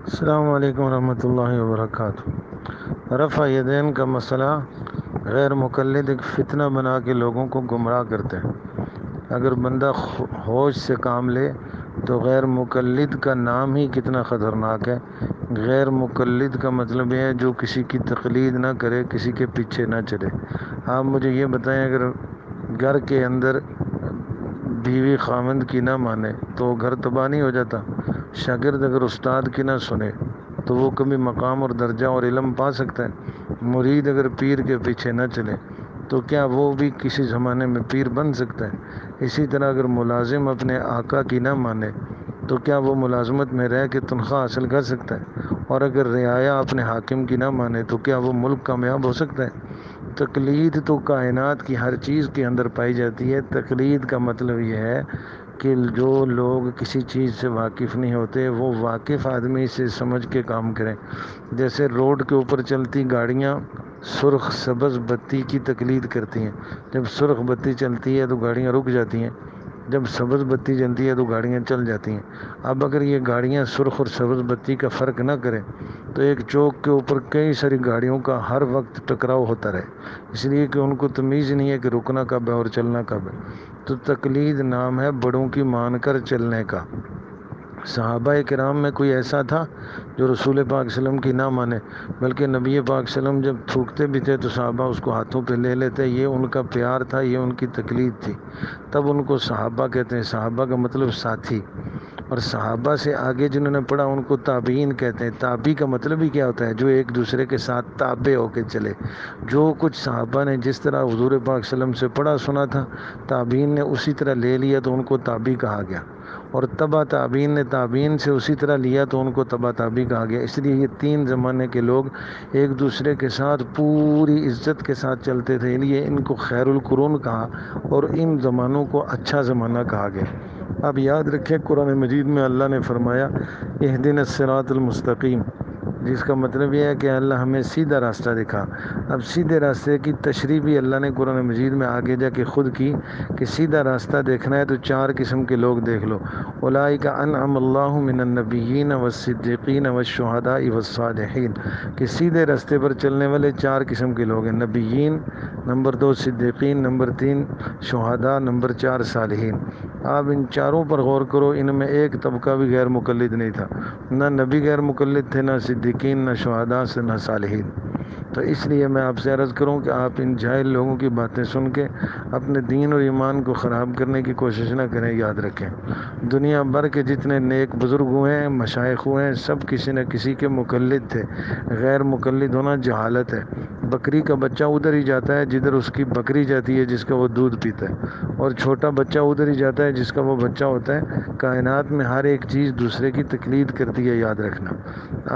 السلام علیکم ورحمۃ اللہ وبرکاتہ۔ رفع یدین کا مسئلہ غیر مقلد ایک فتنہ بنا کے لوگوں کو گمراہ کرتے ہیں۔ اگر بندہ ہوش سے کام لے تو غیر مقلد کا نام ہی کتنا خطرناک ہے۔ غیر مقلد کا مطلب یہ ہے جو کسی کی تقلید نہ کرے، کسی کے پیچھے نہ چلے۔ آپ مجھے یہ بتائیں، اگر گھر کے اندر بیوی خاوند کی نہ مانے تو گھر تباہ نہیں ہو جاتا؟ شاگرد اگر استاد کی نہ سنے تو وہ کبھی مقام اور درجہ اور علم پا سکتا ہے؟ مرید اگر پیر کے پیچھے نہ چلے تو کیا وہ بھی کسی زمانے میں پیر بن سکتا ہے؟ اسی طرح اگر ملازم اپنے آقا کی نہ مانے تو کیا وہ ملازمت میں رہ کے تنخواہ حاصل کر سکتا ہے؟ اور اگر رعایا اپنے حاکم کی نہ مانے تو کیا وہ ملک کامیاب ہو سکتا ہے؟ تقلید تو کائنات کی ہر چیز کے اندر پائی جاتی ہے۔ تقلید کا مطلب یہ ہے کہ جو لوگ کسی چیز سے واقف نہیں ہوتے وہ واقف آدمی سے سمجھ کے کام کریں۔ جیسے روڈ کے اوپر چلتی گاڑیاں سرخ سبز بتی کی تقلید کرتی ہیں۔ جب سرخ بتی چلتی ہے تو گاڑیاں رک جاتی ہیں، جب سبز بتی جلتی ہے تو گاڑیاں چل جاتی ہیں۔ اب اگر یہ گاڑیاں سرخ اور سبز بتی کا فرق نہ کریں تو ایک چوک کے اوپر کئی ساری گاڑیوں کا ہر وقت ٹکراؤ ہوتا رہے، اس لیے کہ ان کو تمیز نہیں ہے کہ رکنا کب ہے اور چلنا کب ہے۔ تو تقلید نام ہے بڑوں کی مان کر چلنے کا۔ صحابہ کرام میں کوئی ایسا تھا جو رسول پاک صلی اللہ علیہ وسلم کی نہ مانے؟ بلکہ نبی پاک صلی اللہ علیہ وسلم جب تھوکتے بھی تھے تو صحابہ اس کو ہاتھوں پہ لے لیتے۔ یہ ان کا پیار تھا، یہ ان کی تقلید تھی، تب ان کو صحابہ کہتے ہیں۔ صحابہ کا مطلب ساتھی، اور صحابہ سے آگے جنہوں نے پڑھا ان کو تابعین کہتے ہیں۔ تابعی کا مطلب ہی کیا ہوتا ہے؟ جو ایک دوسرے کے ساتھ تابع ہو کے چلے۔ جو کچھ صحابہ نے جس طرح حضور پاک صلی اللہ علیہ وسلم سے پڑھا سنا تھا، تابعین نے اسی طرح لے لیا تو ان کو تابعی کہا گیا، اور تبع تابعین نے تابعین سے اسی طرح لیا تو ان کو تبع تابعی کہا گیا۔ اس لیے یہ تین زمانے کے لوگ ایک دوسرے کے ساتھ پوری عزت کے ساتھ چلتے تھے، لیے ان کو خیر القرون کہا اور ان زمانوں کو اچھا زمانہ کہا گیا۔ اب یاد رکھیں، قرآن مجید میں اللہ نے فرمایا اہدنا الصراط المستقیم، جس کا مطلب یہ ہے کہ اللہ ہمیں سیدھا راستہ دکھا۔ اب سیدھے راستے کی تشریح بھی اللہ نے قرآن مجید میں آگے جا کے خود کی کہ سیدھا راستہ دیکھنا ہے تو چار قسم کے لوگ دیکھ لو۔ اولئک انعم اللہ من النبیین والصدیقین والشہداء والصالحین، کہ سیدھے راستے پر چلنے والے چار قسم کے لوگ ہیں: نبیین، نمبر 2 صدیقین، نمبر 3 شہداء، نمبر 4 صالحین۔ آپ ان چاروں پر غور کرو، ان میں ایک طبقہ بھی غیر مقلد نہیں تھا، نہ نبی غیر مقلد تھے، نہ صدیقین، نہ شہداء سے، نہ صالحین۔ تو اس لیے میں آپ سے عرض کروں کہ آپ ان جاہل لوگوں کی باتیں سن کے اپنے دین اور ایمان کو خراب کرنے کی کوشش نہ کریں۔ یاد رکھیں، دنیا بھر کے جتنے نیک بزرگ ہوئے ہیں، مشائخ ہوئے ہیں، سب کسی نہ کسی کے مقلد تھے۔ غیر مقلد ہونا جہالت ہے۔ بکری کا بچہ ادھر ہی جاتا ہے جدھر اس کی بکری جاتی ہے جس کا وہ دودھ پیتا ہے، اور چھوٹا بچہ ادھر ہی جاتا ہے جس کا وہ بچہ ہوتا ہے۔ کائنات میں ہر ایک چیز دوسرے کی تقلید کرتی ہے، یاد رکھنا۔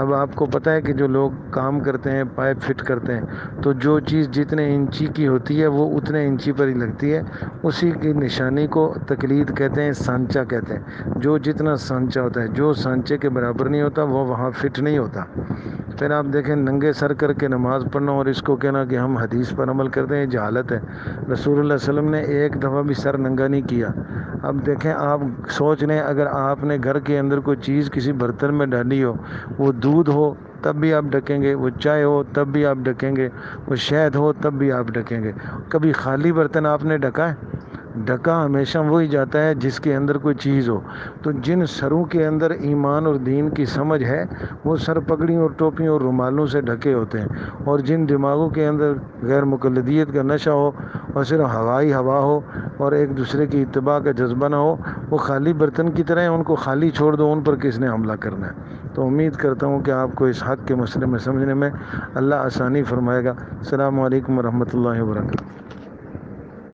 اب آپ کو پتہ ہے کہ جو لوگ کام کرتے ہیں، پائپ فٹ کرتے ہیں، تو جو چیز جتنے انچی کی ہوتی ہے وہ اتنے انچی پر ہی لگتی ہے، اسی کی نشانی کو تقلید کہتے ہیں، سانچہ کہتے ہیں۔ جو جتنا سانچہ ہوتا ہے، جو سانچے کے برابر نہیں ہوتا وہ وہاں فٹ نہیں ہوتا۔ پھر آپ دیکھیں، ننگے سر کر کے نماز پڑھنا اور اس کو کہنا کہ ہم حدیث پر عمل کرتے ہیں، جہالت ہے۔ رسول اللہ صلی اللہ علیہ وسلم نے ایک دفعہ بھی سر ننگا نہیں کیا۔ اب دیکھیں، آپ سوچ لیں، اگر آپ نے گھر کے اندر کوئی چیز کسی برتن میں ڈالی ہو، وہ دودھ ہو تب بھی آپ ڈھکیں گے، وہ چائے ہو تب بھی آپ ڈھکیں گے، وہ شہد ہو تب بھی آپ ڈھکیں گے۔ کبھی خالی برتن آپ نے ڈھکا ہے؟ ڈھکا ہمیشہ وہی جاتا ہے جس کے اندر کوئی چیز ہو۔ تو جن سروں کے اندر ایمان اور دین کی سمجھ ہے وہ سر پگڑیوں اور ٹوپیوں اور رومالوں سے ڈھکے ہوتے ہیں، اور جن دماغوں کے اندر غیر مقلدیت کا نشہ ہو اور صرف ہوائی ہوا ہو اور ایک دوسرے کی اتباع کا جذبہ نہ ہو، وہ خالی برتن کی طرح ہیں، ان کو خالی چھوڑ دو، ان پر کس نے حملہ کرنا ہے۔ تو امید کرتا ہوں کہ آپ کو اس حق کے مسئلے میں سمجھنے میں اللہ آسانی فرمائے گا۔ السلام علیکم ورحمۃ اللہ وبرکاتہ۔